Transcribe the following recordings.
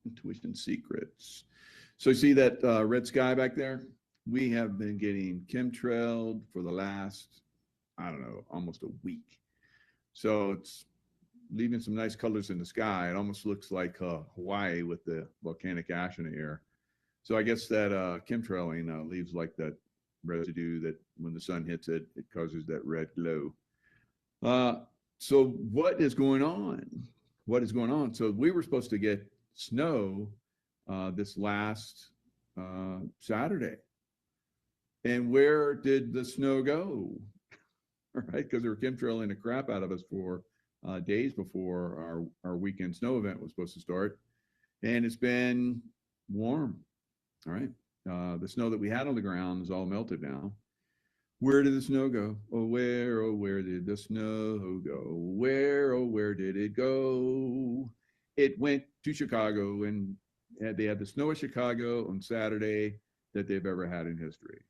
Intuition secrets. So you see that red sky back there? We have been getting chemtrailed for the last, I don't know, almost a week. So it's leaving some nice colors in the sky. It almost looks like Hawaii with the volcanic ash in the air. So I guess that chemtrailing leaves like that residue that when the sun hits it, it causes that red glow. So what is going on? What is going on? So we were supposed to get snow this last Saturday. And where did the snow go? All right, because they were chemtrailing the crap out of us for days before our weekend snow event was supposed to start. And it's been warm. All right. The snow that we had on the ground is all melted now. Where did the snow go? Oh, where did the snow go? Where did it go? It went to Chicago, and they had the snow of Chicago on Saturday that they've ever had in history.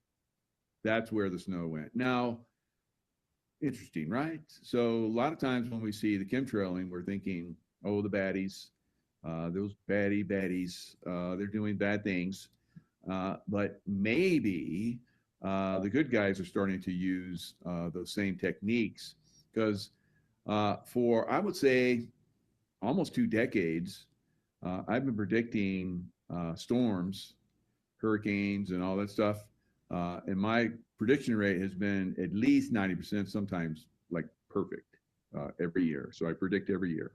That's where the snow went. Now, interesting, right? So a lot of times when we see the chemtrailing, we're thinking, oh, the baddies, those baddies, they're doing bad things. But maybe the good guys are starting to use those same techniques because for, I would say, almost 2 decades, I've been predicting storms, hurricanes, and all that stuff. And my prediction rate has been at least 90%, sometimes like perfect every year. So I predict every year.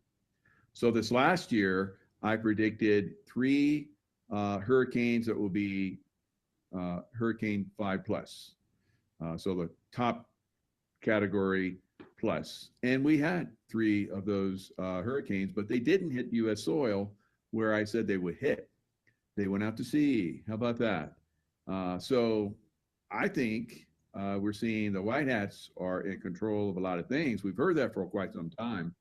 So this last year, I predicted 3 hurricanes that will be Hurricane 5 plus. So the top category plus. And we had 3 of those hurricanes, but they didn't hit U.S. soil where I said they would hit. They went out to sea. How about that? So I think we're seeing the white hats are in control of a lot of things. We've heard that for quite some time.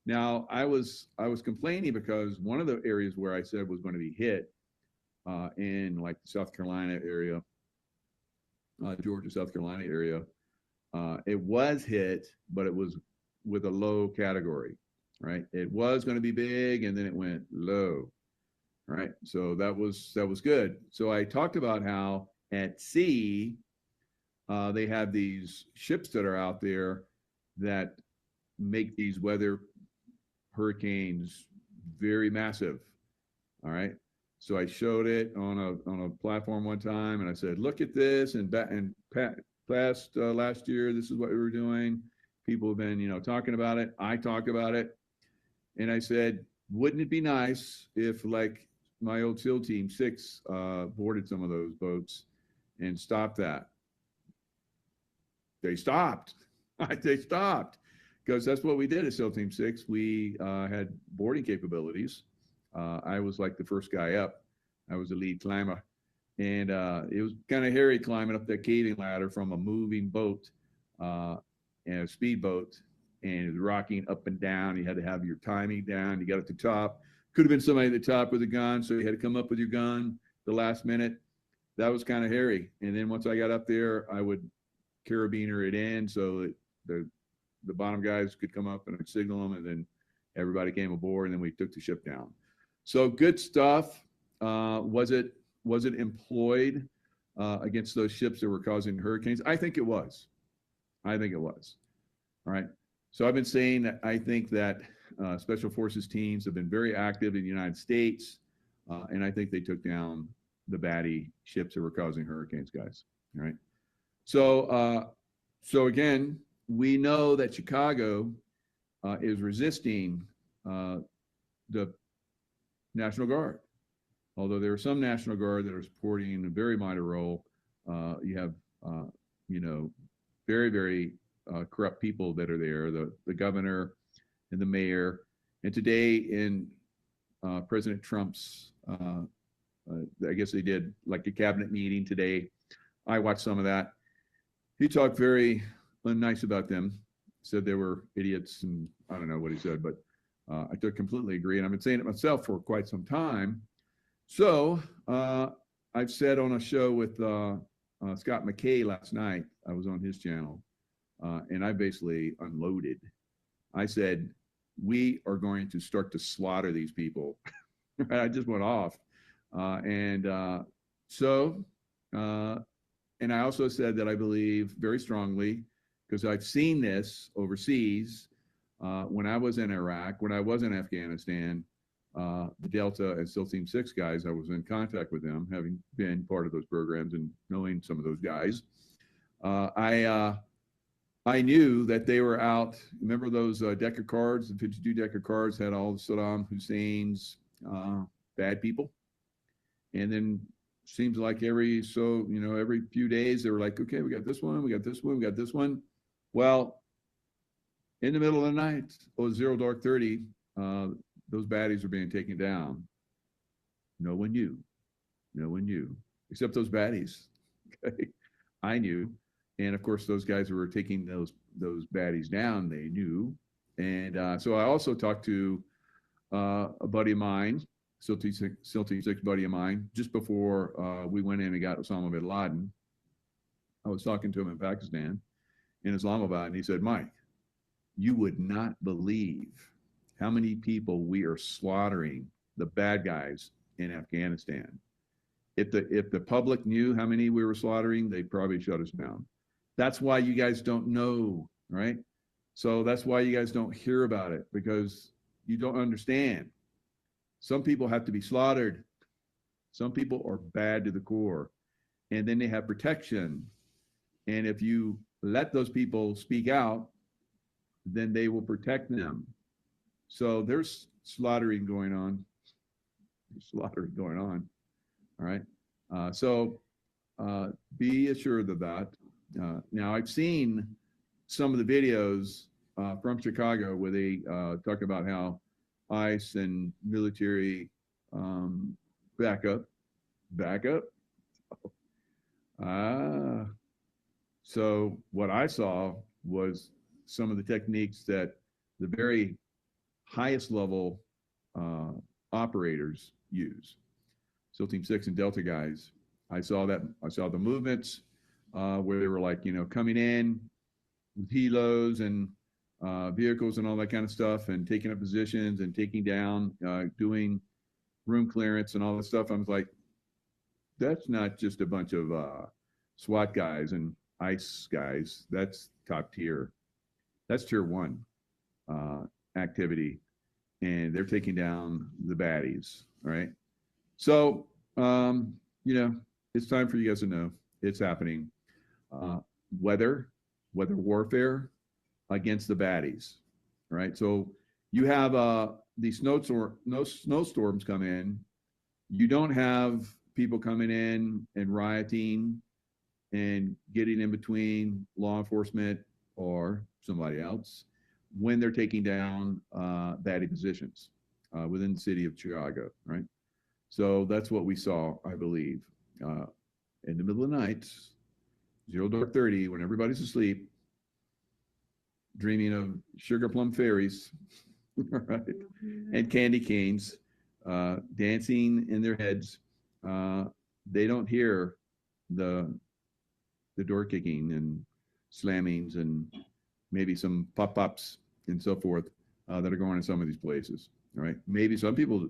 Now, I was complaining because one of the areas where I said was going to be hit in like the South Carolina area, Georgia, South Carolina area, it was hit, but it was with a low category, right? It was going to be big, and then it went low, right? So that was good. So I talked about how at sea, they have these ships that are out there that make these weather hurricanes very massive. All right. So I showed it on a platform one time, and I said, "Look at this!" And last year, this is what we were doing. People have been, talking about it. I talk about it, and I said, "Wouldn't it be nice if, like my old SEAL Team 6, boarded some of those boats and stopped that?" They stopped. They stopped because that's what we did at SEAL Team 6. We had boarding capabilities. I was like the first guy up. I was the lead climber. And it was kind of hairy climbing up that caving ladder from a moving boat and a speedboat. And it was rocking up and down. You had to have your timing down. You got at the top. Could have been somebody at the top with a gun, so you had to come up with your gun the last minute. That was kind of hairy. And then once I got up there, I would carabiner it in so that the bottom guys could come up and I'd signal them, and then everybody came aboard, and then we took the ship down. So good stuff. Was it employed against those ships that were causing hurricanes? I think it was. All right. So I've been saying that I think that Special Forces teams have been very active in the United States, and I think they took down the baddie ships that were causing hurricanes, guys. All right. So again, we know that Chicago is resisting the National Guard. Although there are some National Guard that are supporting a very minor role, you have, very, very corrupt people that are there, the governor and the mayor. And today in President Trump's, I guess they did like a cabinet meeting today. I watched some of that. He talked very nice about them, said they were idiots, and I don't know what he said, but I completely agree. And I've been saying it myself for quite some time. So I've said on a show with Scott McKay last night, I was on his channel, and I basically unloaded. I said, we are going to start to slaughter these people. I just went off. So, and I also said that I believe very strongly, because I've seen this overseas when I was in Iraq, when I was in Afghanistan, the Delta and SEAL Team 6 guys, I was in contact with them, having been part of those programs and knowing some of those guys. I knew that they were out. Remember those deck of cards? The 52 deck of cards had all Saddam Hussein's bad people. And then seems like every few days they were like, okay, we got this one, we got this one, we got this one. Well, in the middle of the night, 0 dark 30, those baddies were being taken down. No one knew. No one knew, except those baddies. Okay? I knew. And of course, those guys who were taking those baddies down, they knew. And so I also talked to a buddy of mine, SEAL Team 6 buddy of mine, just before we went in and got Osama bin Laden. I was talking to him in Pakistan, in Islamabad, and he said, Mike, you would not believe how many people we are slaughtering, the bad guys in Afghanistan. If the public knew how many we were slaughtering, they'd probably shut us down. That's why you guys don't know, right? So that's why you guys don't hear about it, because you don't understand. Some people have to be slaughtered. Some people are bad to the core, and then they have protection. And if you let those people speak out, then they will protect them. So there's slaughtering going on. Slaughtering going on. All right. So be assured of that. Now, I've seen some of the videos from Chicago where they talk about how ICE and military backup. So what I saw was some of the techniques that the very highest level operators use. SEAL Team 6 and Delta guys. I saw the movements where they were like, coming in with helos and vehicles and all that kind of stuff, and taking up positions and taking down, doing room clearance and all that stuff. I was like, that's not just a bunch of SWAT guys and ICE guys. That's top tier. That's tier 1 activity, and they're taking down the baddies. All right. So, it's time for you guys to know it's happening. Weather warfare against the baddies. All right. So you have these snowstorms come in. You don't have people coming in and rioting and getting in between law enforcement or somebody else when they're taking down baddie positions within the city of Chicago, right? So that's what we saw, I believe, in the middle of the night, 0 dark 30, when everybody's asleep, dreaming of sugar plum fairies, right? And candy canes, dancing in their heads. They don't hear the door kicking and slammings and maybe some pop-ups and so forth that are going in some of these places. All right. Maybe some people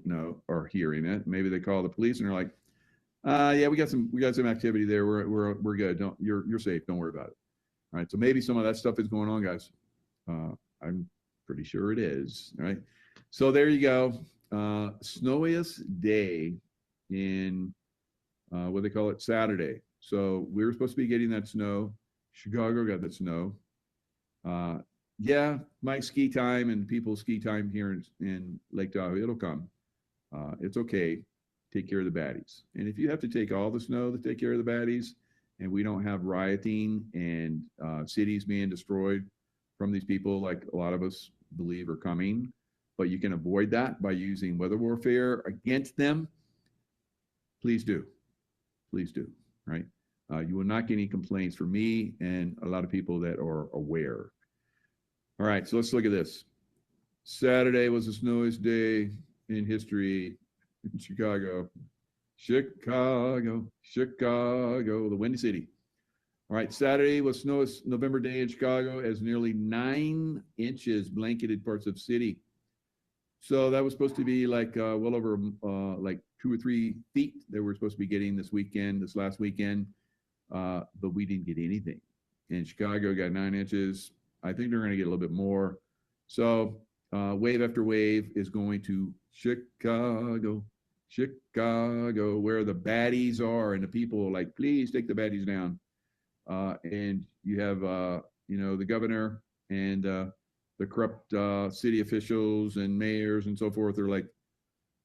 are hearing it. Maybe they call the police and they're like, yeah, we got some activity there. We're good. You're safe. Don't worry about it. All right. So maybe some of that stuff is going on, guys. I'm pretty sure it is. All right. So there you go. Snowiest day in what they call it, Saturday. So we were supposed to be getting that snow. Chicago got that snow. Yeah, my ski time and people's ski time here in Lake Tahoe, it'll come. It's okay. Take care of the baddies. And if you have to take all the snow to take care of the baddies, and we don't have rioting and cities being destroyed from these people like a lot of us believe are coming, but you can avoid that by using weather warfare against them, please do. Please do, right? You will not get any complaints from me and a lot of people that are aware. All right, so let's look at this. Saturday was the snowiest day in history in Chicago. Chicago, the Windy City. All right, Saturday was snowiest November day in Chicago as nearly 9 inches blanketed parts of the city. So that was supposed to be like well over like 2 or 3 feet that we're supposed to be getting this last weekend, but we didn't get anything. And Chicago got 9 inches. I think they're going to get a little bit more. So wave after wave is going to Chicago, where the baddies are, and the people are like, please take the baddies down. And you have, the governor and the corrupt city officials and mayors and so forth are like,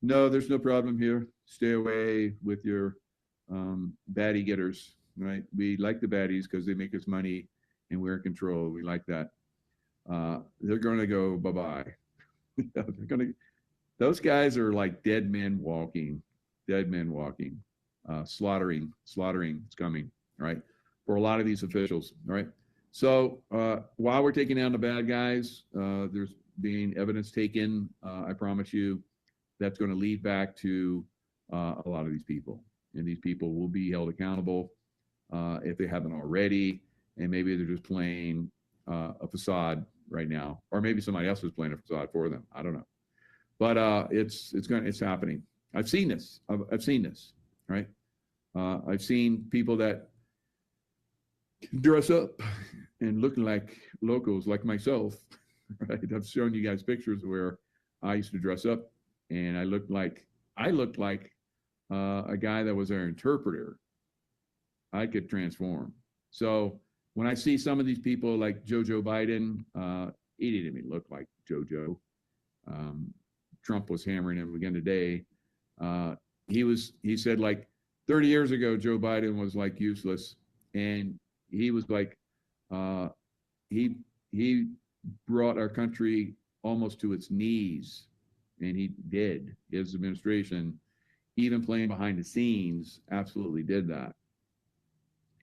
no, there's no problem here. Stay away with your baddie getters, right? We like the baddies because they make us money and we're in control. We like that. They're going to go bye-bye. Those guys are like dead men walking, slaughtering is coming, right? For a lot of these officials, right? So while we're taking down the bad guys, there's being evidence taken, I promise you, that's going to lead back to a lot of these people. And these people will be held accountable if they haven't already. And maybe they're just playing a facade right now. Or maybe somebody else is playing a facade for them. I don't know. But it's happening. I've seen this. I've seen this, right? I've seen people that dress up and looking like locals, like myself, right? I've shown you guys pictures where I used to dress up, and I looked like a guy that was our interpreter. I could transform. So when I see some of these people like Joe Biden, he didn't even look like Jojo. Trump was hammering him again today. He said like 30 years ago, Joe Biden was like useless. And he was like, he brought our country almost to its knees. And he did. His administration, even playing behind the scenes, absolutely did that.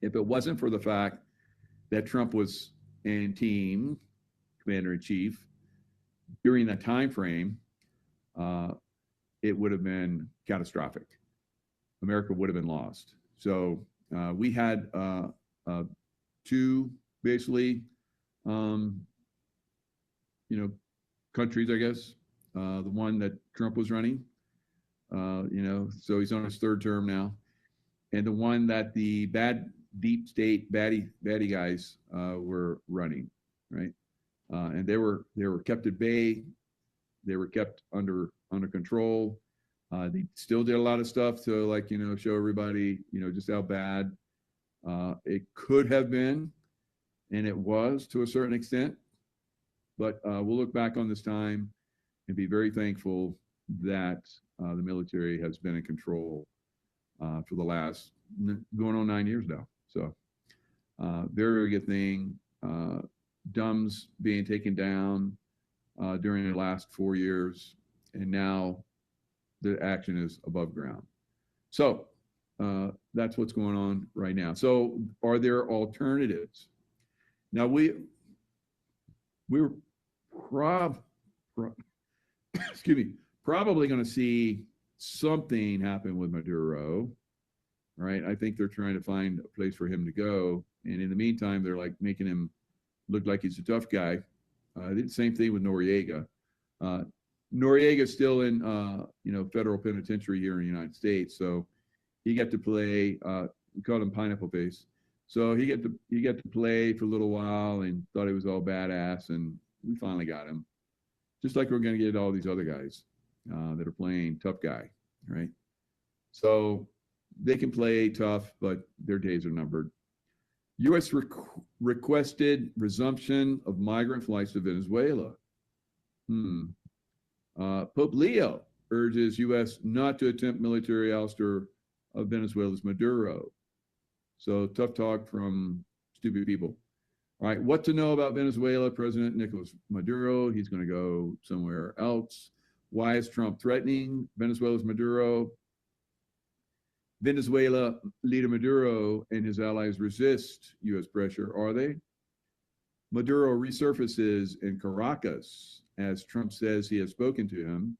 If it wasn't for the fact that Trump was in team, commander-in-chief, during that time frame, it would have been catastrophic. America would have been lost. So we had 2 basically, countries, I guess. The one that Trump was running, so he's on his 3rd term now, and the one that the deep state baddie guys were running, right? And they were kept at bay. They were kept under control. They still did a lot of stuff to show everybody, just how bad it could have been, and it was to a certain extent. But we'll look back on this time and be very thankful that the military has been in control for the last going on 9 years now. So very good thing. Dumbs being taken down during the last 4 years, and now the action is above ground. So that's what's going on right now. So are there alternatives? Now we're probably going to see something happen with Maduro, right? I think they're trying to find a place for him to go, and in the meantime, they're like making him look like he's a tough guy. They did the same thing with Noriega. Noriega's still in, federal penitentiary here in the United States, so he got to play. We called him Pineapple Face. So he got to play for a little while and thought he was all badass, and we finally got him. Just like we're going to get all these other guys that are playing tough guy, right? So they can play tough, but their days are numbered. U.S. requested resumption of migrant flights to Venezuela. Pope Leo urges U.S. not to attempt military ouster of Venezuela's Maduro. So tough talk from stupid people. All right, what to know about Venezuela? President Nicolas Maduro, he's going to go somewhere else. Why is Trump threatening Venezuela's Maduro? Venezuela leader Maduro and his allies resist U.S. pressure, are they? Maduro resurfaces in Caracas as Trump says he has spoken to him.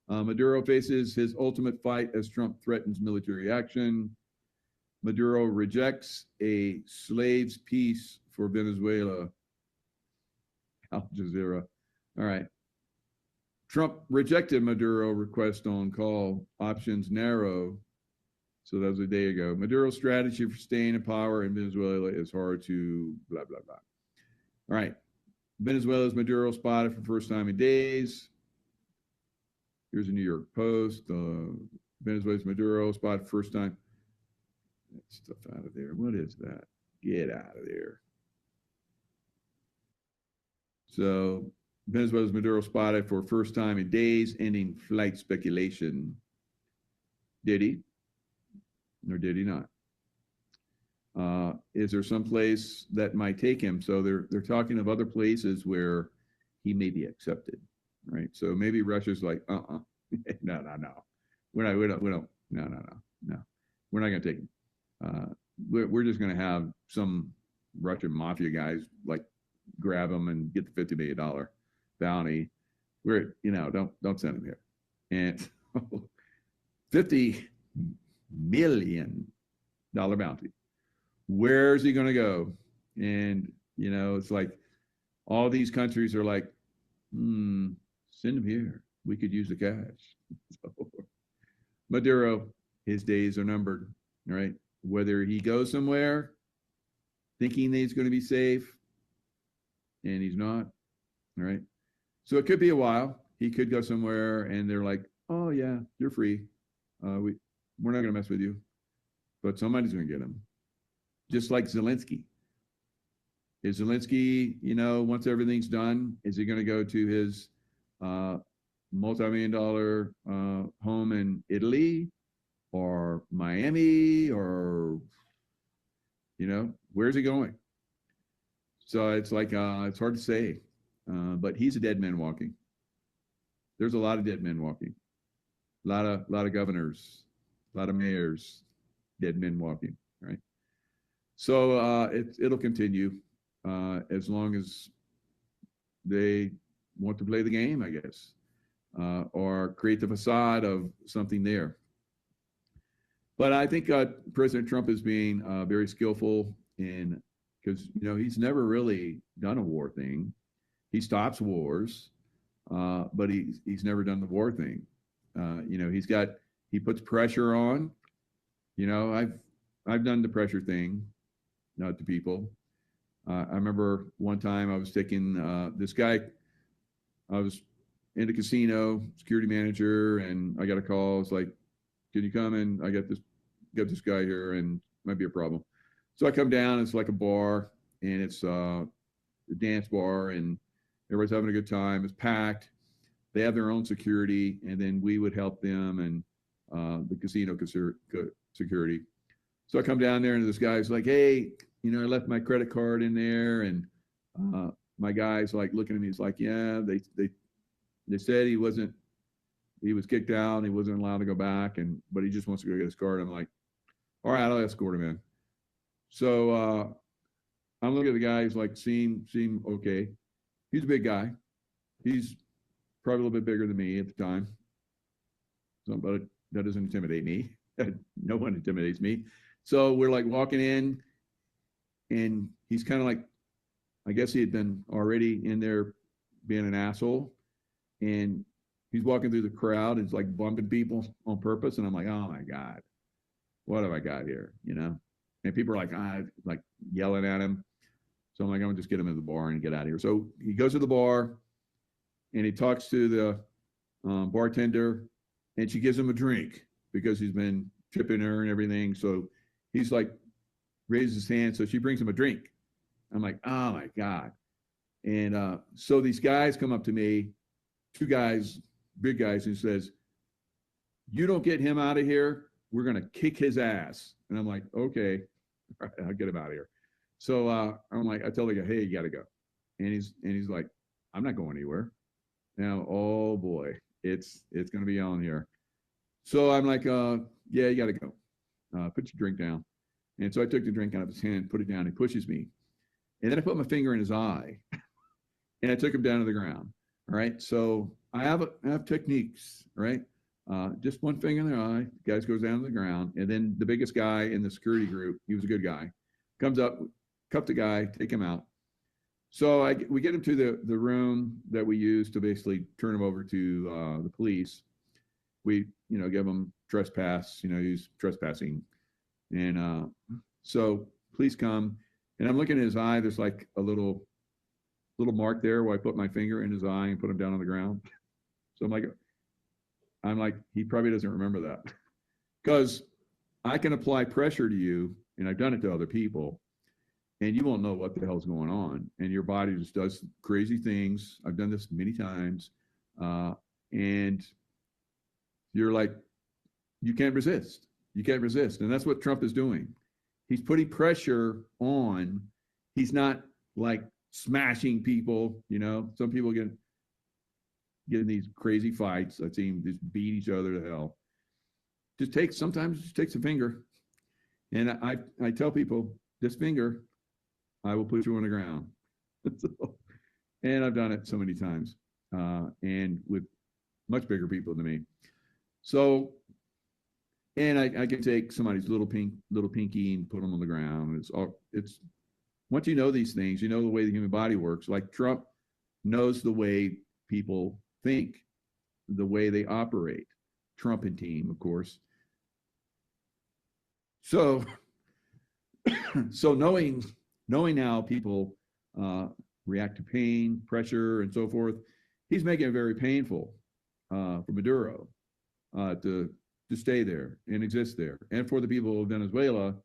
Maduro faces his ultimate fight as Trump threatens military action. Maduro rejects a slave's peace for Venezuela. Al Jazeera. All right. Trump rejected Maduro request on call, options narrow. So that was a day ago. Maduro's strategy for staying in power in Venezuela is hard to blah, blah, blah. All right. Venezuela's Maduro spotted for first time in days. Here's a New York Post. Venezuela's Maduro spotted first time. That stuff out of there. What is that? Get out of there. So Venezuela's Maduro spotted for first time in days, ending flight speculation. Did he? Or did he not? Is there some place that might take him? So they're talking of other places where he may be accepted, right? So maybe Russia's like, no. We're not, no. We're not going to take him. We're just going to have some Russian mafia guys like grab him and get the $50 million bounty. We're, don't send him here. And $50 million bounty. Where's he going to go? And, it's like all these countries are like, send him here. We could use the cash. So, Maduro, his days are numbered, right? Whether he goes somewhere thinking that he's going to be safe and he's not, all right? So it could be a while. He could go somewhere and they're like, oh, yeah, you're free. We're not going to mess with you. But somebody's going to get him. Just like Zelensky. Is Zelensky, once everything's done, is he going to go to his multi-million-dollar home in Italy or Miami or, where's he going? So it's like, it's hard to say, but he's a dead man walking. There's a lot of dead men walking. A lot of governors, a lot of mayors, dead men walking, right? So it'll continue as long as they want to play the game, I guess, or create the facade of something there. But I think President Trump is being very skillful in, because he's never really done a war thing. He stops wars, but he's never done the war thing. He puts pressure on. I've done the pressure thing, not to people. I remember one time I was taking this guy. I was in a casino, security manager, and I got a call. It's like, can you come in? I got this guy here, and it might be a problem. So I come down. It's like a bar, and it's a dance bar, and everybody's having a good time. It's packed. They have their own security, and then we would help them and the casino security. So I come down there, and this guy's like, hey, I left my credit card in there, and my guy's like looking at me. He's like, yeah, they said he was kicked out, and he wasn't allowed to go back, but he just wants to go get his card. I'm like, all right, I'll escort him in. So I'm looking at the guy. He's like, seem okay. He's a big guy. He's probably a little bit bigger than me at the time. So, but that doesn't intimidate me. No one intimidates me. So we're like walking in, and he's kind of like, I guess he had been already in there being an asshole, and he's walking through the crowd and it's like bumping people on purpose. And I'm like, oh my God, what have I got here? And people are like yelling at him. So I'm like, I'm gonna just get him in the bar and get out of here. So he goes to the bar and he talks to the bartender, and she gives him a drink because he's been tipping her and everything. So he's like, raises his hand. So she brings him a drink. I'm like, oh my God. And so these guys come up to me, two guys, big guys, and says, you don't get him out of here, we're going to kick his ass. And I'm like, okay, all right, I'll get him out of here. So I'm like, I tell the guy, hey, you got to go. And he's like, I'm not going anywhere. Now, oh boy, it's going to be on here. So I'm like, yeah, you got to go. Put your drink down. And so I took the drink out of his hand, put it down. He pushes me. And then I put my finger in his eye and I took him down to the ground. All right. So I have techniques, right? Just one finger in the eye, the guy goes down to the ground. And then the biggest guy in the security group, he was a good guy, comes up, cuff the guy, take him out. So we get him to the room that we use to basically turn him over to the police. We, give him trespass, he's trespassing. And so police come, and I'm looking at his eye. There's like a little mark there where I put my finger in his eye and put him down on the ground. So I'm like, he probably doesn't remember that. Because I can apply pressure to you, and I've done it to other people, and you won't know what the hell's going on. And your body just does crazy things. I've done this many times. And you're like, you can't resist. You can't resist. And that's what Trump is doing. He's putting pressure on. He's not like smashing people. Some people get in these crazy fights. I've seen just beat each other to hell. Sometimes it just takes a finger. And I tell people, this finger, I will put you on the ground. And I've done it so many times, and with much bigger people than me. So, and I can take somebody's little pinky and put them on the ground. It's once you know these things, you know the way the human body works. Like Trump knows the way people think, the way they operate. Trump and team, of course. So knowing how people react to pain, pressure, and so forth, he's making it very painful for Maduro to stay there and exist there, and for the people of Venezuela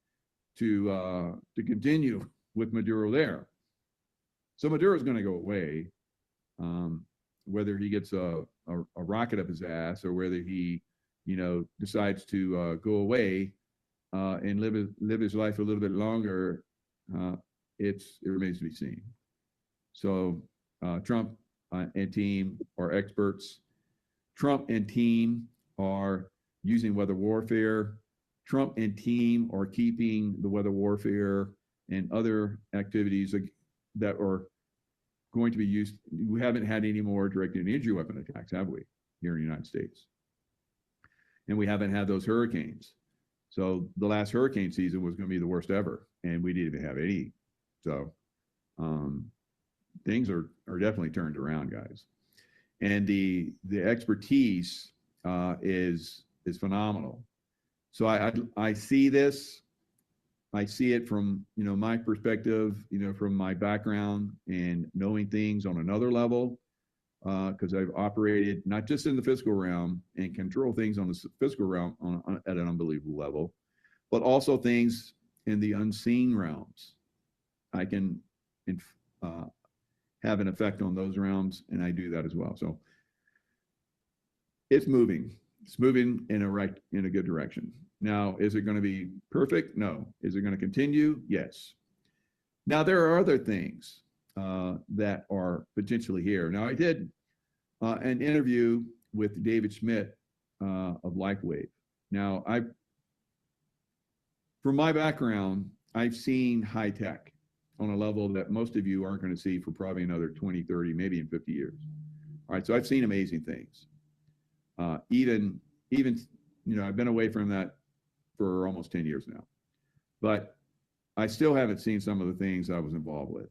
to continue with Maduro there. So Maduro is going to go away, whether he gets a rocket up his ass or whether he, decides to go away and live his life a little bit longer. It remains to be seen. So Trump and team are experts. Trump and team are using weather warfare. Trump and team are keeping the weather warfare and other activities that are going to be used. We haven't had any more directed energy weapon attacks, have we, here in the United States? And we haven't had those hurricanes. So the last hurricane season was going to be the worst ever, and we didn't even have any. So things are definitely turned around, guys. And the expertise is phenomenal. So I see this. I see it from my perspective, from my background and knowing things on another level, because I've operated not just in the physical realm and control things on the physical realm at an unbelievable level, but also things in the unseen realms. I can have an effect on those realms, and I do that as well. So it's moving. It's moving in a good direction. Now, is it going to be perfect? No. Is it going to continue? Yes. Now, there are other things that are potentially here. Now, I did an interview with David Schmidt of LifeWave. Now, from my background, I've seen high tech on a level that most of you aren't going to see for probably another 20, 30, maybe in 50 years. All right, so I've seen amazing things. Even I've been away from that for almost 10 years now, but I still haven't seen some of the things I was involved with.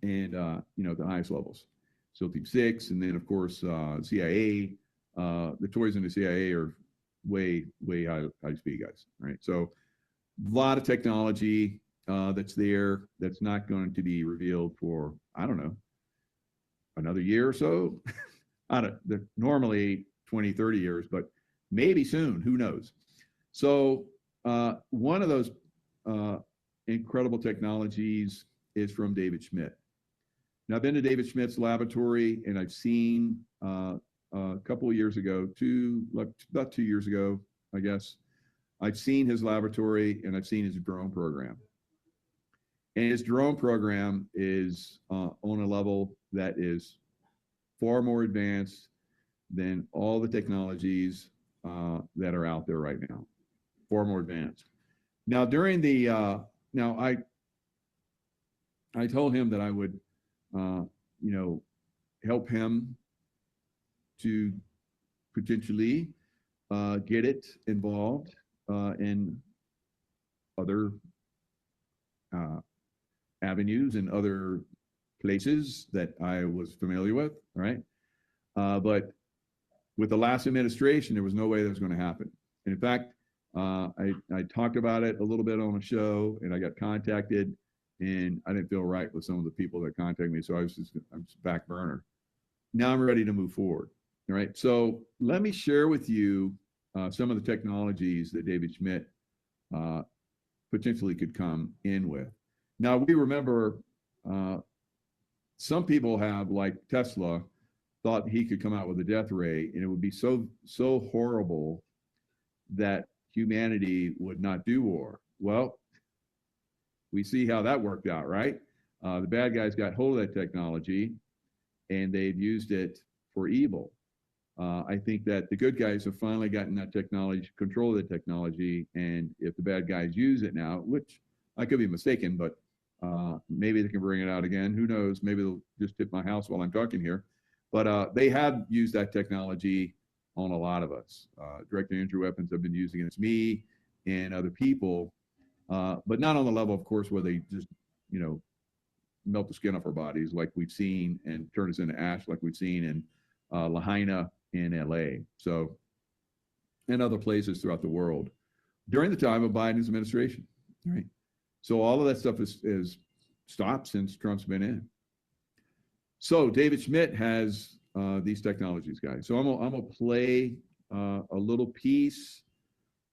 And, at the highest levels. So Team 6, and then of course, CIA, the toys in the CIA are way high speed guys, right? So a lot of technology that's there that's not going to be revealed for, I don't know, another year or so. They're normally 20, 30 years, but maybe soon, who knows? So one of those incredible technologies is from David Schmidt. Now, I've been to David Schmidt's laboratory, and I've seen a couple of years ago, about 2 years ago, I guess, I've seen his laboratory and I've seen his drone program. And his drone program is on a level that is far more advanced than all the technologies that are out there right now. Far more advanced. Now, during the, I told him that I would, help him to potentially get it involved in other avenues and other places that I was familiar with, right? But with the last administration, there was no way that was going to happen. And in fact, I talked about it a little bit on a show, and I got contacted, and I didn't feel right with some of the people that contacted me, so I'm just back burner. Now I'm ready to move forward. All right. So let me share with you some of the technologies that David Schmidt potentially could come in with. Now we remember some people have, like Tesla, thought he could come out with a death ray, and it would be so horrible that humanity would not do war. Well, we see how that worked out, right? The bad guys got hold of that technology, and they've used it for evil. I think that the good guys have finally gotten that technology, control of the technology, and if the bad guys use it now, which I could be mistaken, but maybe they can bring it out again. Who knows? Maybe they'll just tip my house while I'm talking here. But they have used that technology on a lot of us. Direct-to-injury weapons have been used against me and other people, but not on the level, of course, where they just, melt the skin off our bodies like we've seen and turn us into ash like we've seen in Lahaina in LA. So, and other places throughout the world during the time of Biden's administration, right? So all of that stuff is stopped since Trump's been in. So David Schmidt has these technologies, guys. So I'm gonna play a little piece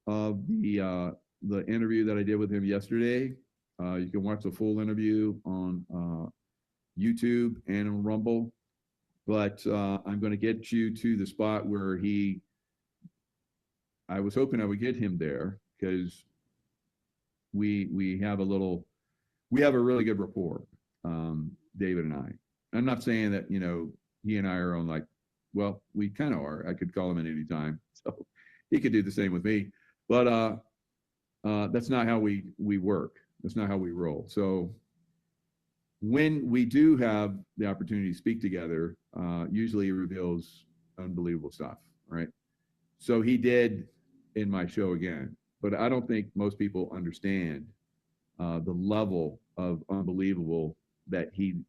of the interview that I did with him yesterday. You can watch the full interview on YouTube and on Rumble. But I'm going to get you to the spot where I was hoping I would get him there because we have a really good rapport, David and I. I'm not saying that, he and I are on like, well, we kind of are. I could call him at any time. So he could do the same with me. But that's not how we work. That's not how we roll. So when we do have the opportunity to speak together, usually he reveals unbelievable stuff, right? So he did in my show again, but I don't think most people understand the level of unbelievable that he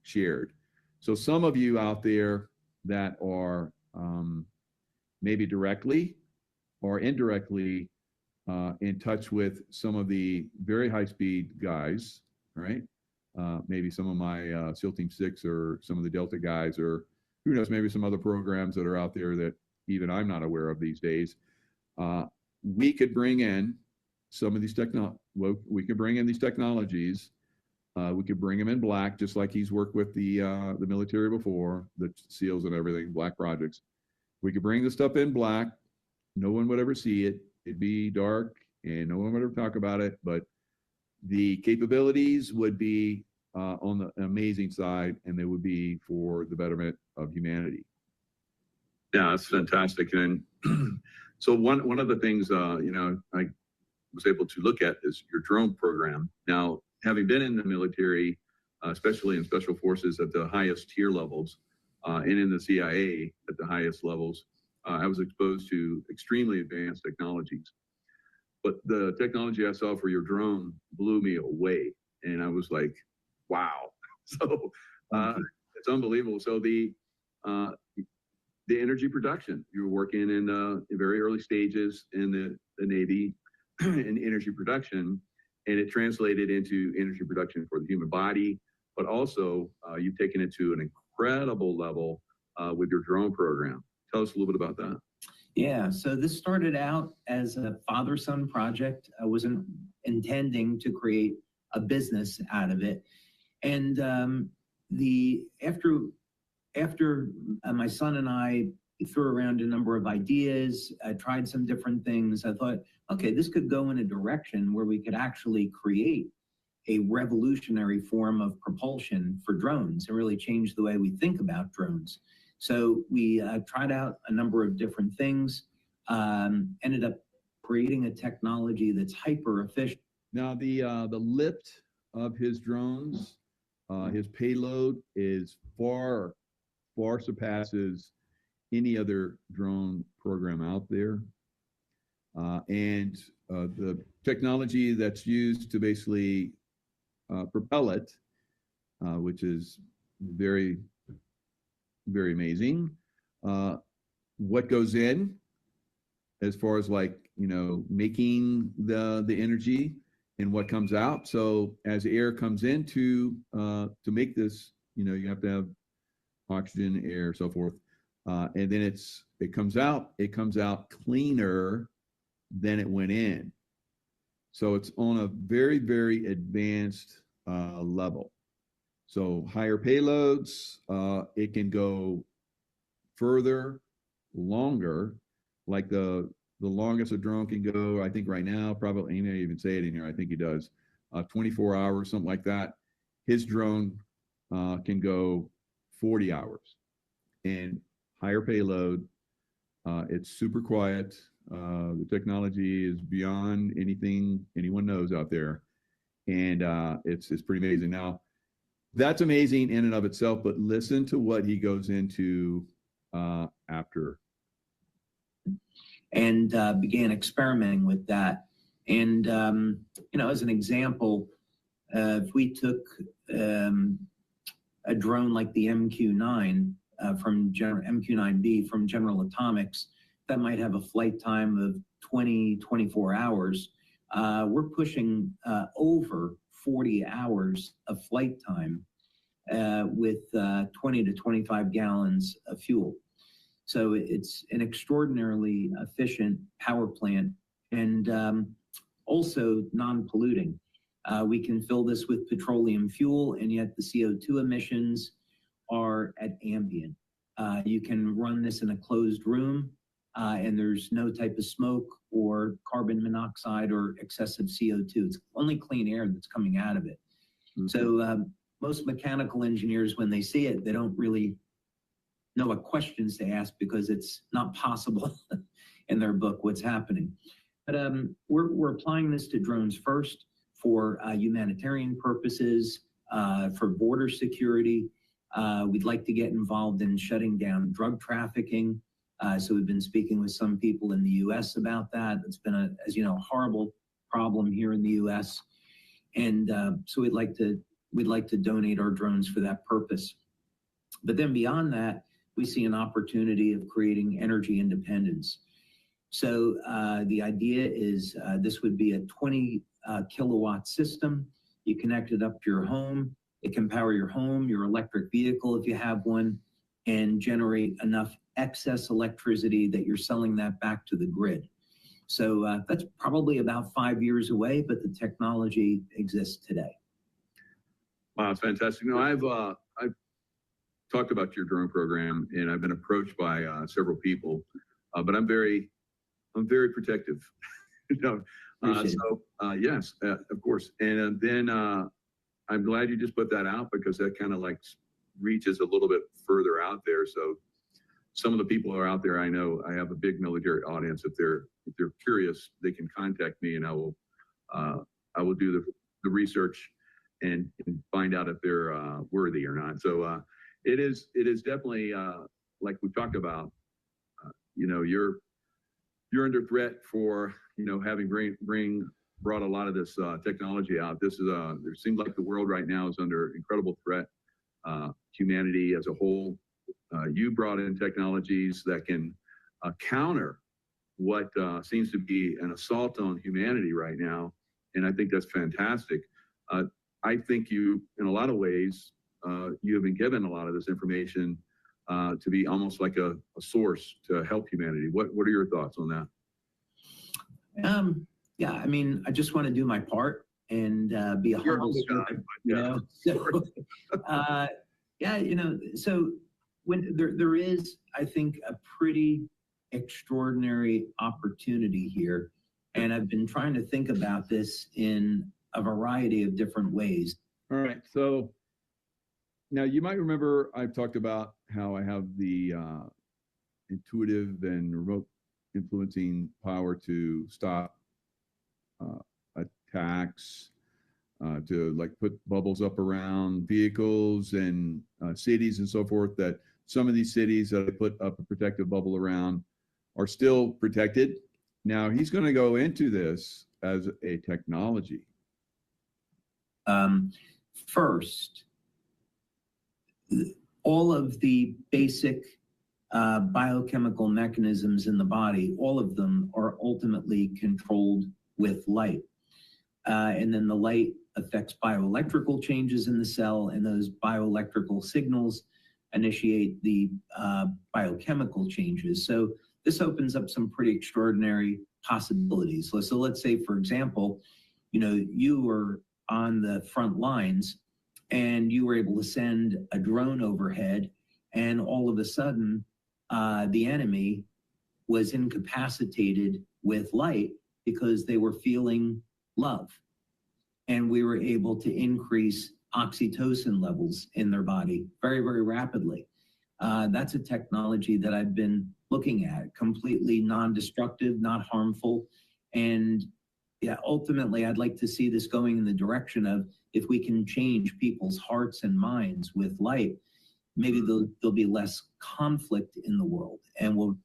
shared. So some of you out there that are maybe directly or indirectly in touch with some of the very high-speed guys, right? Maybe some of my SEAL Team 6 or some of the Delta guys, or who knows, maybe some other programs that are out there that even I'm not aware of these days. We could bring in some of these we could bring in these technologies. We could bring them in black, just like he's worked with the military before, the SEALs and everything, black projects. We could bring the stuff in black. No one would ever see it. It'd be dark, and no one would ever talk about it, but the capabilities would be on the amazing side, and they would be for the betterment of humanity. Yeah, that's fantastic. And so one of the things, I was able to look at is your drone program. Now, having been in the military, especially in special forces at the highest tier levels, and in the CIA at the highest levels, I was exposed to extremely advanced technologies. But the technology I saw for your drone blew me away. And I was like, wow. So it's unbelievable. So the energy production, you were working in very early stages in the Navy in energy production, and it translated into energy production for the human body. But also, you've taken it to an incredible level with your drone program. Tell us a little bit about that. Yeah, so this started out as a father-son project. I wasn't intending to create a business out of it. And after my son and I threw around a number of ideas, I tried some different things. I thought, okay, this could go in a direction where we could actually create a revolutionary form of propulsion for drones and really change the way we think about drones. So we tried out a number of different things, ended up creating a technology that's hyper efficient. Now the lift of his drones, his payload is far surpasses any other drone program out there. And the technology that's used to basically propel it, which is very, very amazing. What goes in as far as like, making the energy and what comes out. So as air comes into to make this, you have to have oxygen, air, so forth. And then it comes out cleaner than it went in. So it's on a very, very advanced level. So higher payloads, it can go further, longer, like the longest a drone can go, I think right now, probably, he may even say it in here, I think he does, 24 hours, something like that. His drone can go 40 hours and higher payload. It's super quiet. The technology is beyond anything anyone knows out there. And it's pretty amazing. Now, that's amazing in and of itself, but listen to what he goes into after. And began experimenting with that. And, as an example, if we took a drone like the MQ-9 MQ-9B from General Atomics, that might have a flight time of 24 hours. We're pushing over 40 hours of flight time with 20 to 25 gallons of fuel. So it's an extraordinarily efficient power plant and also non-polluting. We can fill this with petroleum fuel, and yet the CO2 emissions are at ambient. You can run this in a closed room, and there's no type of smoke or carbon monoxide or excessive CO2. It's only clean air that's coming out of it. Mm-hmm. So most mechanical engineers, when they see it, they don't really know what questions to ask because it's not possible in their book what's happening. But we're applying this to drones first for humanitarian purposes, for border security. We'd like to get involved in shutting down drug trafficking. So we've been speaking with some people in the U.S. about that. It's been as you know, a horrible problem here in the U.S. And so we'd like to donate our drones for that purpose. But then beyond that, we see an opportunity of creating energy independence. So the idea is this would be a 20 kilowatt system. You connect it up to your home. It can power your home, your electric vehicle if you have one, and generate enough excess electricity that you're selling that back to the grid. So that's probably about 5 years away, but the technology exists today. Wow, it's fantastic. No, I've talked about your drone program, and I've been approached by several people, but I'm very protective. Yes, of course. And then I'm glad you just put that out because that kind of like reaches a little bit further out there. So some of the people who are out there, I know I have a big military audience. If they're curious, they can contact me, and I will do the research and find out if they're worthy or not. So it is definitely like we talked about. You're under threat for having brought a lot of this technology out. This is it seems like the world right now is under incredible threat. Humanity as a whole. You brought in technologies that can counter what seems to be an assault on humanity right now, and I think that's fantastic. I think you, in a lot of ways, you have been given a lot of this information to be almost like a source to help humanity. What are your thoughts on that? Yeah, I mean, I just want to do my part and be a humble servant. So when there is, I think, a pretty extraordinary opportunity here, and I've been trying to think about this in a variety of different ways. All right, so now you might remember I've talked about how I have the intuitive and remote influencing power to stop attacks, to like put bubbles up around vehicles and cities and so forth, that some of these cities that I put up a protective bubble around are still protected. Now he's going to go into this as a technology. First, all of the basic biochemical mechanisms in the body, all of them are ultimately controlled with light. And then the light affects bioelectrical changes in the cell, and those bioelectrical signals initiate the biochemical changes. So this opens up some pretty extraordinary possibilities. So let's say, for example, you were on the front lines and you were able to send a drone overhead, and all of a sudden the enemy was incapacitated with light because they were feeling love. And we were able to increase oxytocin levels in their body very, very rapidly. That's a technology that I've been looking at, completely non-destructive, not harmful. And yeah, ultimately, I'd like to see this going in the direction of, if we can change people's hearts and minds with light, maybe there'll be less conflict in the world. And we'll.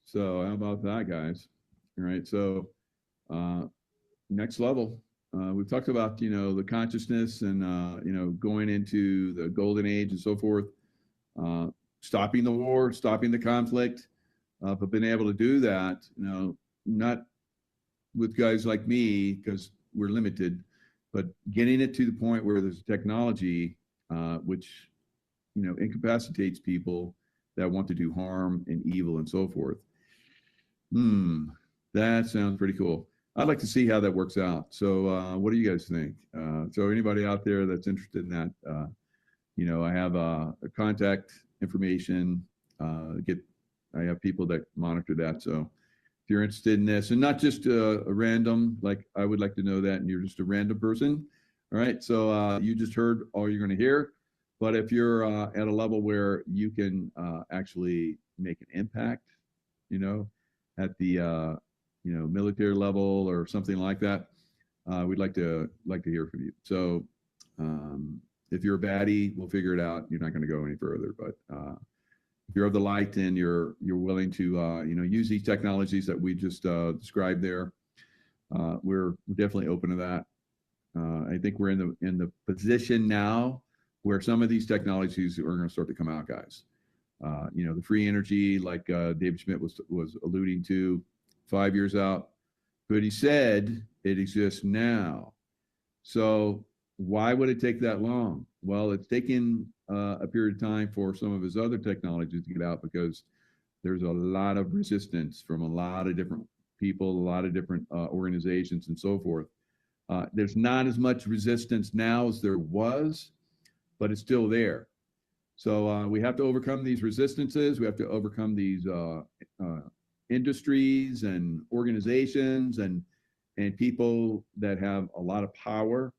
So how about that, guys? All right. So next level. We've talked about, the consciousness and, going into the golden age and so forth, stopping the war, stopping the conflict, but being able to do that, not with guys like me, because we're limited, but getting it to the point where there's technology which, incapacitates people that want to do harm and evil and so forth. That sounds pretty cool. I'd like to see how that works out. So what do you guys think? So anybody out there that's interested in that, I have a contact information. I have people that monitor that. So if you're interested in this, and not just a random, like I would like to know that, and you're just a random person. All right. So you just heard all you're going to hear. But if you're at a level where you can actually make an impact, at the military level or something like that, we'd like to hear from you. So if you're a baddie, we'll figure it out. You're not going to go any further. But if you're of the light and you're willing to use these technologies that we just described there, we're definitely open to that. I think we're in the position now where some of these technologies are going to start to come out, guys. The free energy, like David Schmidt was alluding to, 5 years out, but he said it exists now. So why would it take that long? Well, it's taken a period of time for some of his other technologies to get out, because there's a lot of resistance from a lot of different people, a lot of different organizations and so forth. There's not as much resistance now as there was, but it's still there. So we have to overcome these resistances. We have to overcome these industries and organizations and people that have a lot of power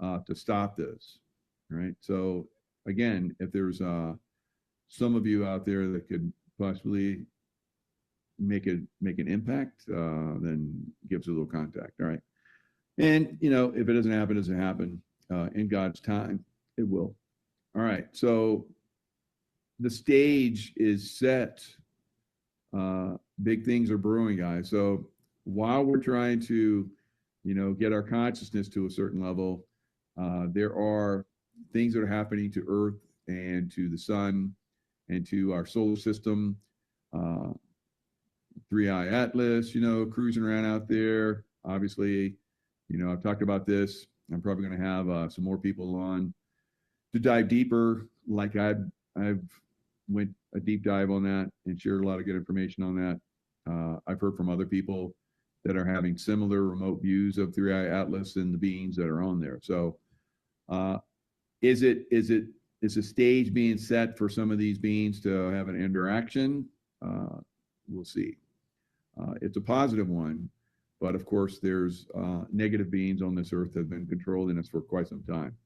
to stop this. Right. So again, if there's some of you out there that could possibly make an impact, then give us a little contact. All right. And if it doesn't happen, it doesn't happen. In God's time, it will. All right. So the stage is set. Big things are brewing, guys. So while we're trying to, get our consciousness to a certain level, there are things that are happening to Earth and to the sun and to our solar system. 3i Atlas, cruising around out there. Obviously, I've talked about this. I'm probably going to have some more people on to dive deeper. Like I've went a deep dive on that and shared a lot of good information on that. I've heard from other people that are having similar remote views of 3i Atlas and the beings that are on there. So is the stage being set for some of these beings to have an interaction? We'll see. It's a positive one, but of course there's negative beings on this earth that have been controlling us for quite some time.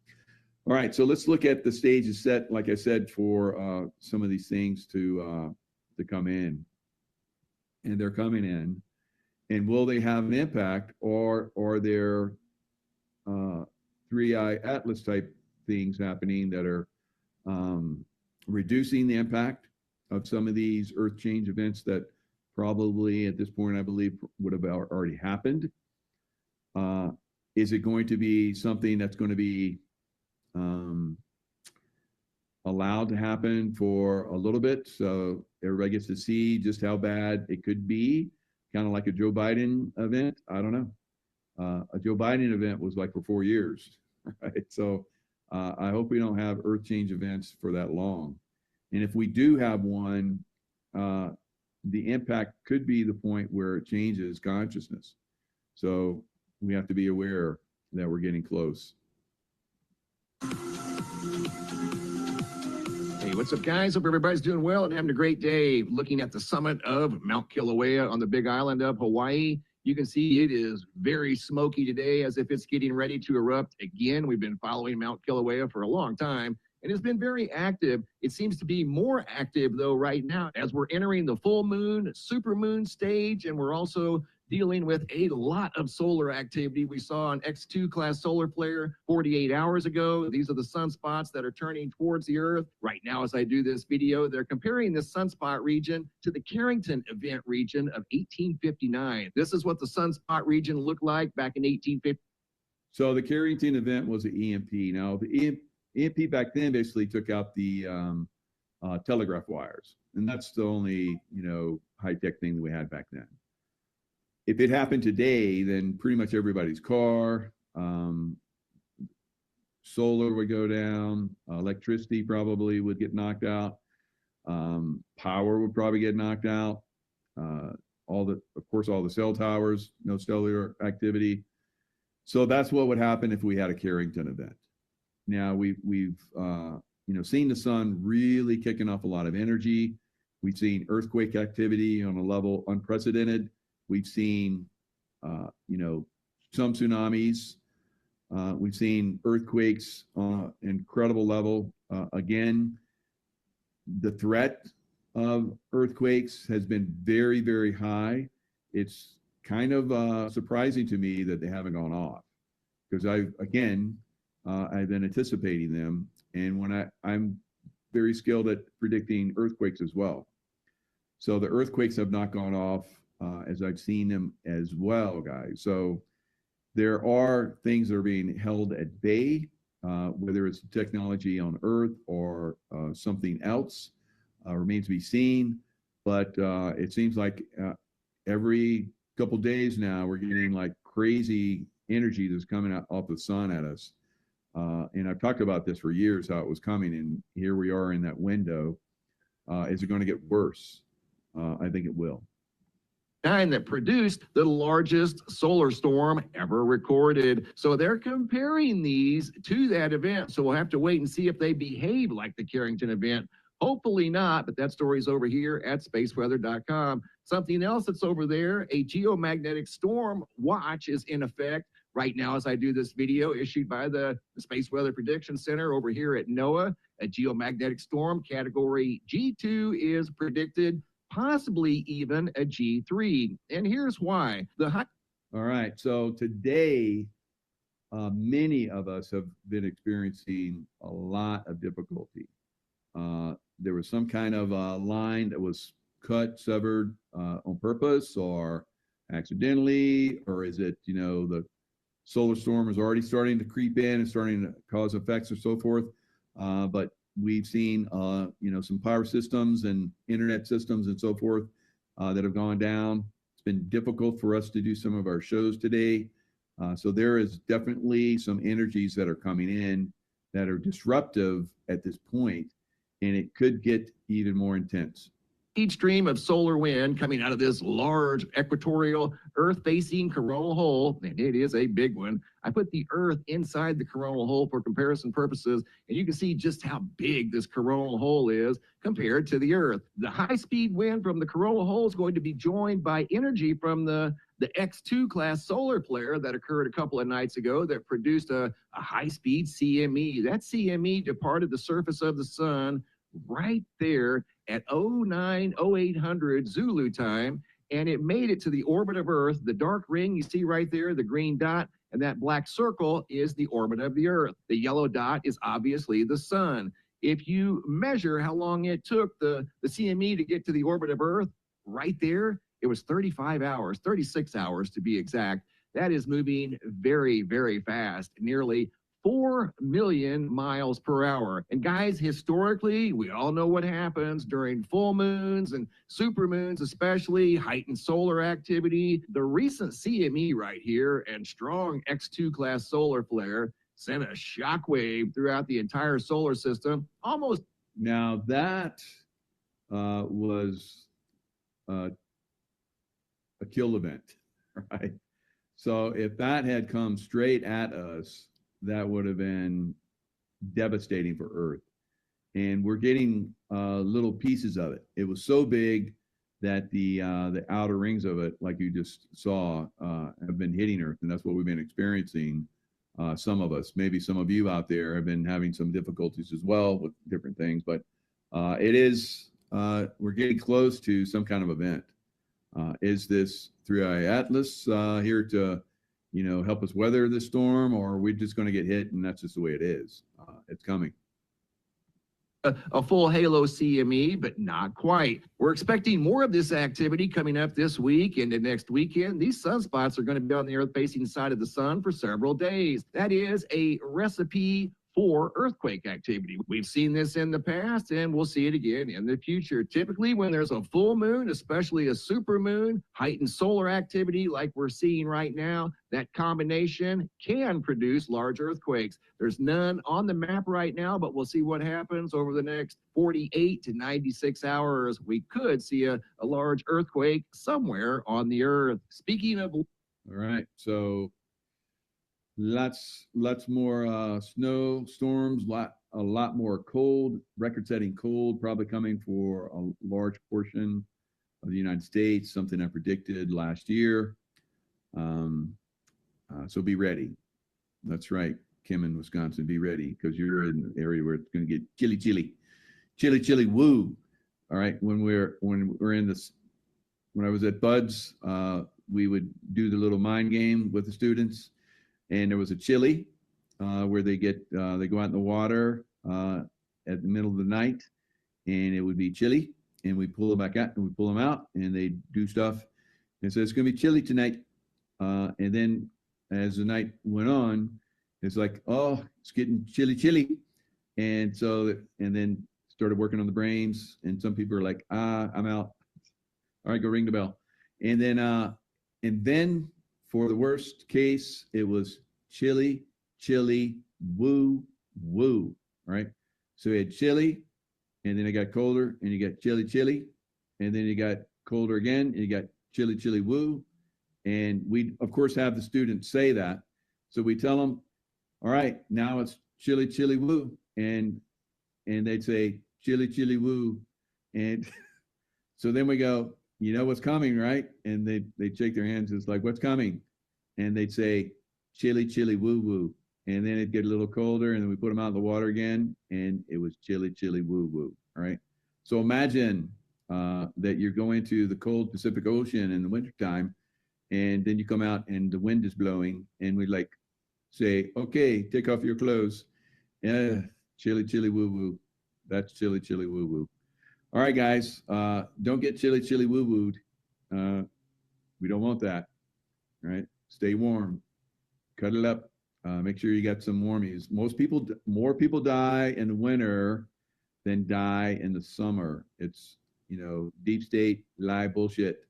All right, so let's look at the stages set, like I said, for some of these things to come in. And they're coming in. And will they have an impact, or are there 3i Atlas type things happening that are reducing the impact of some of these earth change events that probably at this point, I believe, would have already happened? Is it going to be something that's going to be allowed to happen for a little bit so everybody gets to see just how bad it could be, kind of like a Joe Biden event? I don't know. A Joe Biden event was like for 4 years, right? So I hope we don't have earth change events for that long. And if we do have one, the impact could be the point where it changes consciousness. So we have to be aware that we're getting close. Hey, what's up, guys? Hope everybody's doing well and having a great day. Looking at the summit of Mount Kilauea on the big island of Hawaii. You can see it is very smoky today, as if it's getting ready to erupt again. We've been following Mount Kilauea for a long time, and it's been very active. It seems to be more active, though, right now as we're entering the full moon, supermoon stage, and we're also dealing with a lot of solar activity. We saw an X2 class solar flare 48 hours ago. These are the sunspots that are turning towards the Earth. Right now, as I do this video, they're comparing this sunspot region to the Carrington event region of 1859. This is what the sunspot region looked like back in 1850. So the Carrington event was an EMP. Now, the EMP back then basically took out the telegraph wires. And that's the only, high-tech thing that we had back then. If it happened today, then pretty much everybody's car, solar would go down, electricity probably would get knocked out, power would probably get knocked out, all the cell towers, no cellular activity. So that's what would happen if we had a Carrington event. Now we've seen the sun really kicking off a lot of energy. We've seen earthquake activity on a level unprecedented. We've seen, some tsunamis. We've seen earthquakes on an incredible level. Again, the threat of earthquakes has been very, very high. It's kind of surprising to me that they haven't gone off, because I've been anticipating them. And when I'm very skilled at predicting earthquakes as well. So the earthquakes have not gone off as I've seen them as well, guys. So there are things that are being held at bay, whether it's technology on Earth or something else, remains to be seen. But it seems like every couple days now, we're getting like crazy energy that's coming out off the sun at us. And I've talked about this for years, how it was coming, and here we are in that window. Is it going to get worse? I think it will. That produced the largest solar storm ever recorded. So they're comparing these to that event. So we'll have to wait and see if they behave like the Carrington event. Hopefully not, but that story's over here at spaceweather.com. Something else that's over there, a geomagnetic storm watch is in effect right now as I do this video, issued by the Space Weather Prediction Center over here at NOAA. A geomagnetic storm category G2 is predicted, possibly even a G3. And here's why. All right. So today, many of us have been experiencing a lot of difficulty. There was some kind of line that was severed on purpose or accidentally, or is it, the solar storm is already starting to creep in and starting to cause effects and so forth. But we've seen, some power systems and internet systems and so forth that have gone down. It's been difficult for us to do some of our shows today. So there is definitely some energies that are coming in that are disruptive at this point, and it could get even more intense. Each stream of solar wind coming out of this large equatorial Earth-facing coronal hole, and it is a big one. I put the Earth inside the coronal hole for comparison purposes, and you can see just how big this coronal hole is compared to the Earth. The high-speed wind from the coronal hole is going to be joined by energy from the X2 class solar flare that occurred a couple of nights ago that produced a high-speed CME. That CME departed the surface of the sun right there at 09:0800 Zulu time, and it made it to the orbit of Earth. The dark ring you see right there, the green dot, and that black circle is the orbit of the Earth. The yellow dot is obviously the sun. If you measure how long it took the CME to get to the orbit of Earth, right there, it was 35 hours, 36 hours to be exact. That is moving very, very fast, nearly 4 million miles per hour. And guys, historically, we all know what happens during full moons and supermoons, especially heightened solar activity. The recent CME right here and strong X2 class solar flare sent a shockwave throughout the entire solar system. Almost. Now that was a kill event, right? So if that had come straight at us, that would have been devastating for Earth. And we're getting little pieces of it. It was so big that the outer rings of it, like you just saw, have been hitting Earth, and that's what we've been experiencing. Some of us, maybe some of you out there, have been having some difficulties as well with different things. But it is we're getting close to some kind of event. Is this 3i Atlas here to, help us weather the storm, or are we just going to get hit and that's just the way it is? It's coming. A full halo CME, but not quite. We're expecting more of this activity coming up this week and the next weekend. These sunspots are going to be on the Earth-facing side of the sun for several days. That is a recipe for earthquake activity. We've seen this in the past, and we'll see it again in the future. Typically, when there's a full moon, especially a supermoon, heightened solar activity like we're seeing right now, that combination can produce large earthquakes. There's none on the map right now, but we'll see what happens over the next 48 to 96 hours. We could see a large earthquake somewhere on the Earth. Speaking of... All right, so lots more snow storms, a lot more cold, record-setting cold, probably coming for a large portion of the United States, something I predicted last year. So be ready. That's right, Kim in Wisconsin, be ready, because you're in an area where it's going to get chilly, woo. All right, when we're in this, when I was at Buds, we would do the little mind game with the students, and there was a chili where they go out in the water at the middle of the night, and it would be chilly, and we pull them back out, and we pull them out, and they do stuff, and so it's going to be chilly tonight. And then as the night went on, it's like, oh, it's getting chilly, and then started working on the brains, and some people are like, I'm out. All right, go ring the bell. And then for the worst case, it was chilly, woo. All right. So we had chilly, and then it got colder, and you got chilly, and then you got colder again, and you got chilly, woo. And we, of course, have the students say that. So we tell them, all right, now it's chilly, woo. And they'd say, chilly, woo. And so then we go, you know what's coming, right? And they'd shake their hands. It's like, what's coming? And they'd say, chilly, woo. And then it'd get a little colder, and then we put them out in the water again, and it was chilly, woo. All right. So imagine that you're going to the cold Pacific Ocean in the wintertime, and then you come out and the wind is blowing, and we like say, okay, take off your clothes. Yeah, chilly, woo. That's chilly, woo. All right, guys, don't get chilly, woo-wooed. We don't want that. All right, stay warm, cuddle up. Make sure you got some warmies. More people die in the winter than die in the summer. It's, deep state lie bullshit.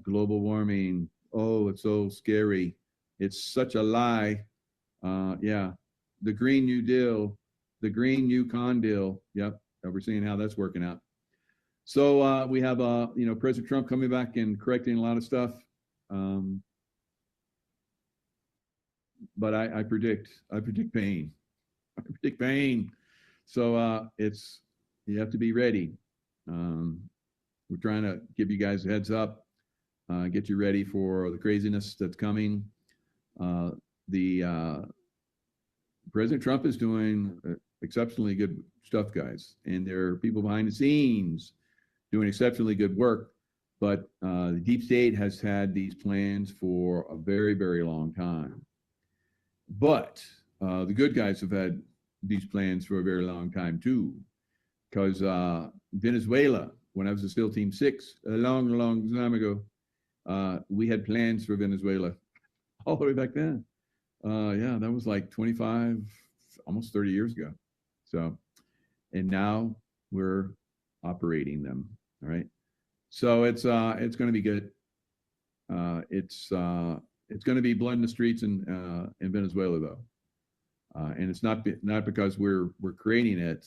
Global warming. Oh, it's so scary. It's such a lie. Yeah, the Green New Deal, the Green Yukon deal. Yep, we're seeing how that's working out. So we have, President Trump coming back and correcting a lot of stuff. But I predict pain. I predict pain. So you have to be ready. We're trying to give you guys a heads up, get you ready for the craziness that's coming. President Trump is doing exceptionally good stuff, guys, and there are people behind the scenes doing exceptionally good work. But the deep state has had these plans for a very, very long time. But the good guys have had these plans for a very long time too, because Venezuela, when I was a SEAL Team 6, a long time ago, we had plans for Venezuela. all the way back then. Yeah, that was like 25, almost 30 years ago. So, and now we're operating them. All right. So it's going to be good. It's going to be blood in the streets in Venezuela though, and it's not because we're creating it.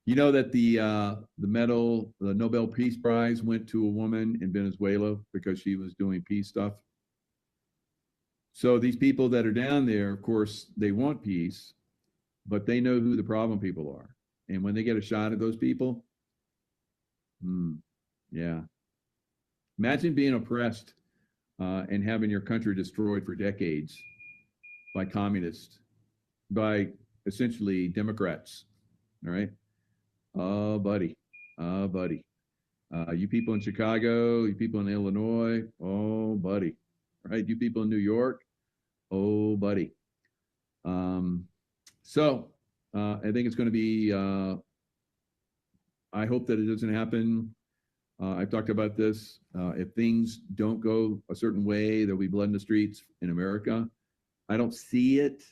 You know that the Nobel Peace Prize went to a woman in Venezuela because she was doing peace stuff. So these people that are down there, of course, they want peace, but they know who the problem people are. And when they get a shot at those people, yeah. Imagine being oppressed and having your country destroyed for decades by communists, by essentially Democrats. All right. Oh, buddy. Oh, buddy. You people in Chicago, you people in Illinois, oh, buddy. Right? You people in New York, oh, buddy. So I think it's going to be, I hope that it doesn't happen. I've talked about this. If things don't go a certain way, there'll be blood in the streets in America. I don't see it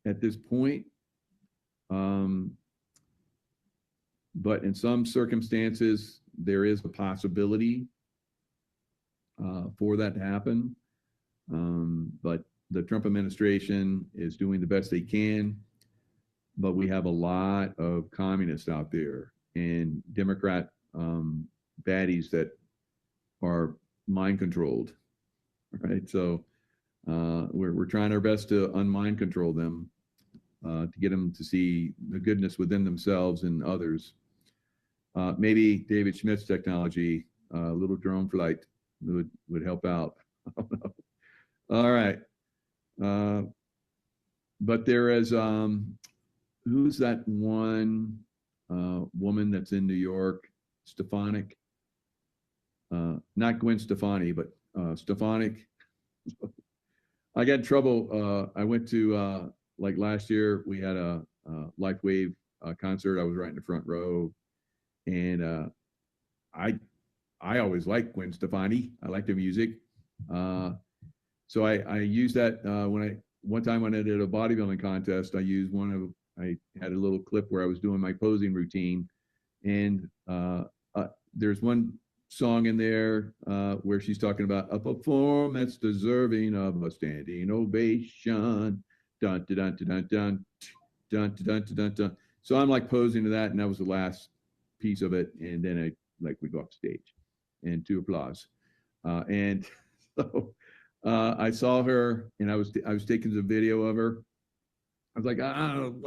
at this point. But in some circumstances, there is a possibility for that to happen. But the Trump administration is doing the best they can. But we have a lot of communists out there and Democrat baddies that are mind controlled. Right. So we're trying our best to unmind control them to get them to see the goodness within themselves and others. Maybe David Schmidt's technology, little drone flight would help out. I don't know. All right. But there is, who's that one woman that's in New York? Stefanik. Not Gwen Stefani, but Stefanik. I got in trouble. I went to, like last year, we had a LifeWave concert. I was right in the front row. And I always liked Gwen Stefani. I liked her music. So I used that one time when I did a bodybuilding contest, I had a little clip where I was doing my posing routine. And there's one song in there where she's talking about a performance deserving of a standing ovation. Dun, dun, dun, dun, dun, dun, dun, dun, dun, dun. So I'm like posing to that, and that was the last piece of it. And then we go off stage and to applause. And so I saw her, and I was taking some video of her. I was like, I'm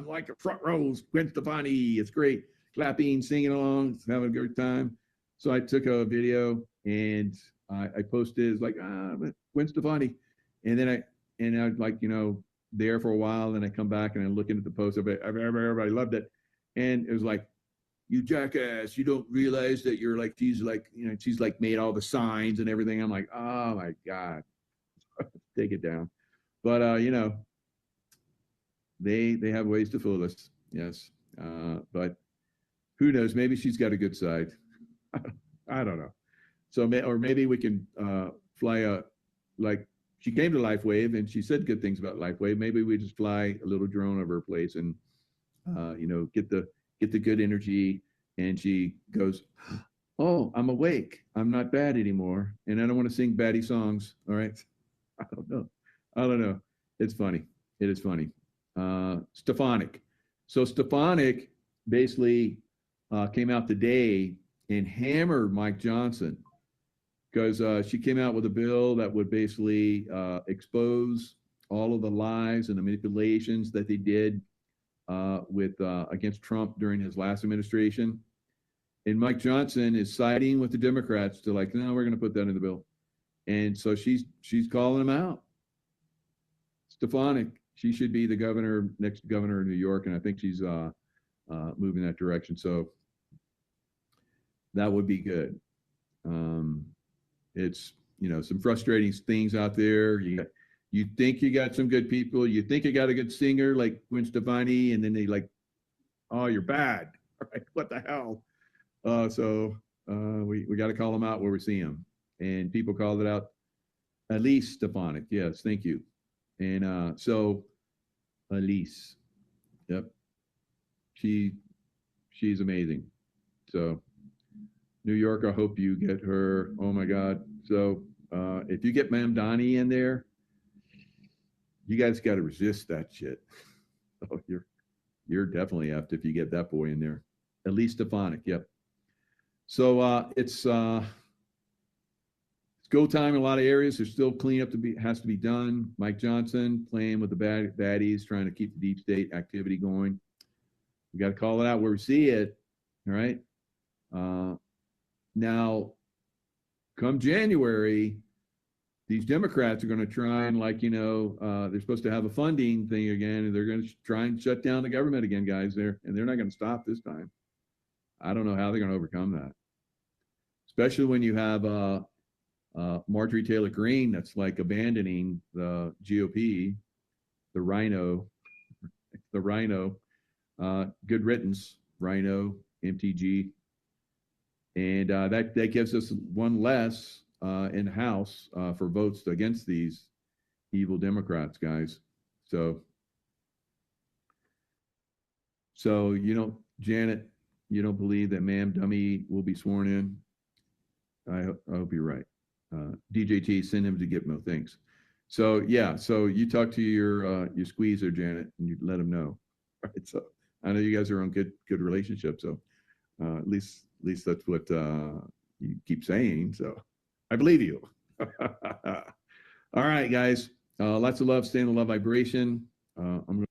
like a front row, Gwen Stefani. It's great, clapping, singing along, having a good time. So I took a video and I posted. It's like Gwen Stefani, and then I like there for a while. Then I come back and I'm looking at the post of it. Everybody loved it, and it was like, you jackass, you don't realize that you're like, she's like made all the signs and everything. I'm like, oh my God, take it down. But they have ways to fool us. Yes. But who knows? Maybe she's got a good side. I don't know. So, or maybe we can fly like she came to LifeWave and she said good things about LifeWave. Maybe we just fly a little drone over her place and, get the good energy. And she goes, oh, I'm awake. I'm not bad anymore. And I don't want to sing baddie songs. All right. I don't know. It's funny. It is funny. Stefanik. So Stefanik basically came out today and hammered Mike Johnson because she came out with a bill that would basically expose all of the lies and the manipulations that they did against Trump during his last administration. And Mike Johnson is siding with the Democrats to like, no, we're going to put that in the bill. And so she's calling him out. Stefanik, she should be the next governor of New York, and I think she's moving that direction. So that would be good. It's some frustrating things out there. You think you got some good people. You think you got a good singer like Gwen Stefani, and then they like, oh, you're bad. Right? What the hell? So we got to call them out where we see them. And people called it out Elise Stefanik. Yes, thank you. And so Elise, yep, she's amazing. So New York, I hope you get her. Oh my God. So if you get Ma'am Donnie in there, you guys got to resist that shit. Oh, you're definitely effed if you get that boy in there. At least Stefanik, yep. So it's go time in a lot of areas. There's still cleanup has to be done. Mike Johnson playing with the baddies, trying to keep the deep state activity going. We got to call it out where we see it. All right. Now, come January, these Democrats are going to try and they're supposed to have a funding thing again, and they're going to try and shut down the government again, guys. And they're not going to stop this time. I don't know how they're going to overcome that, especially when you have Marjorie Taylor Greene that's like abandoning the GOP, the Rhino. Good riddance, Rhino, MTG, and that gives us one less in the House for votes against these evil Democrats, guys. So Janet, you don't believe that Ma'am Dummy will be sworn in? I hope you're right. DJT, send him to Gitmo. Thanks. So yeah, so you talk to your squeezer, Janet, and you let him know. All right, so I know you guys are on good relationship. So at least that's what you keep saying. So I believe you. All right, guys. Lots of love. Stay in the love vibration. I'm going to